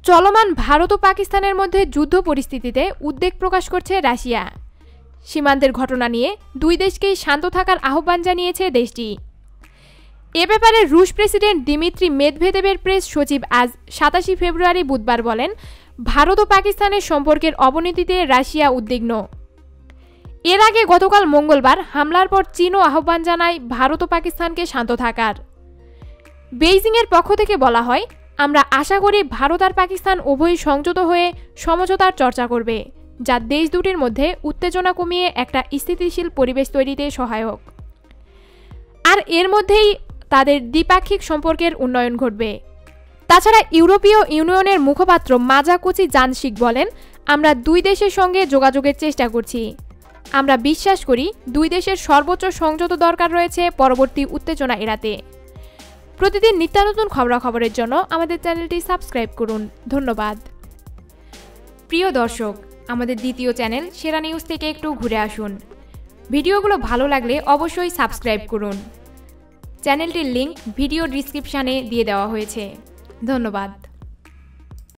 চলমান ভারত ও পাকিস্তানের মধ্যে যুদ্ধ পরিস্থিতিতে উদ্বেগ প্রকাশ করছে রাশিয়া। সীমান্তের ঘটনা নিয়ে দুই দেশকেই শান্ত থাকার আহ্বান জানিয়েছে দেশটি। এ ব্যাপারে রুশ প্রেসিডেন্ট দিমিত্রি মেদভেদেবের প্রেস সচিব আজ ২৭ ফেব্রুয়ারি বুধবার বলেন, ভারত ও পাকিস্তানের সম্পর্কের অবনতিতে রাশিয়া উদ্বিগ্ন। এর আগে গতকাল মঙ্গলবার হামলার পর চীনও আহ্বান জানায় ভারত ও পাকিস্তানকে শান্ত থাকার। বেইজিংয়ের পক্ষ থেকে বলা হয়, আমরা আশা করি ভারত আর পাকিস্তান উভয়ই সংযত হয়ে সমঝোতার চর্চা করবে, যা দেশ দুটির মধ্যে উত্তেজনা কমিয়ে একটা স্থিতিশীল পরিবেশ তৈরিতে সহায়ক। আর এর মধ্যেই তাদের দ্বিপাক্ষিক সম্পর্কের উন্নয়ন ঘটবে। তাছাড়া ইউরোপীয় ইউনিয়নের মুখপাত্র মাজা কোচিজানশিক বলেন, আমরা দুই দেশের সঙ্গে যোগাযোগের চেষ্টা করছি। আমরা বিশ্বাস করি দুই দেশের সর্বোচ্চ সংযত দরকার রয়েছে পরবর্তী উত্তেজনা এড়াতে। প্রতিদিন নিত্যানতুন খবরাখবরের জন্য আমাদের চ্যানেলটি সাবস্ক্রাইব করুন। ধন্যবাদ। প্রিয় দর্শক, আমাদের দ্বিতীয় চ্যানেল সেরা নিউজ থেকে একটু ঘুরে আসুন। ভিডিওগুলো ভালো লাগলে অবশ্যই সাবস্ক্রাইব করুন। চ্যানেলটির লিংক ভিডিও ডিসক্রিপশানে দিয়ে দেওয়া হয়েছে। ধন্যবাদ।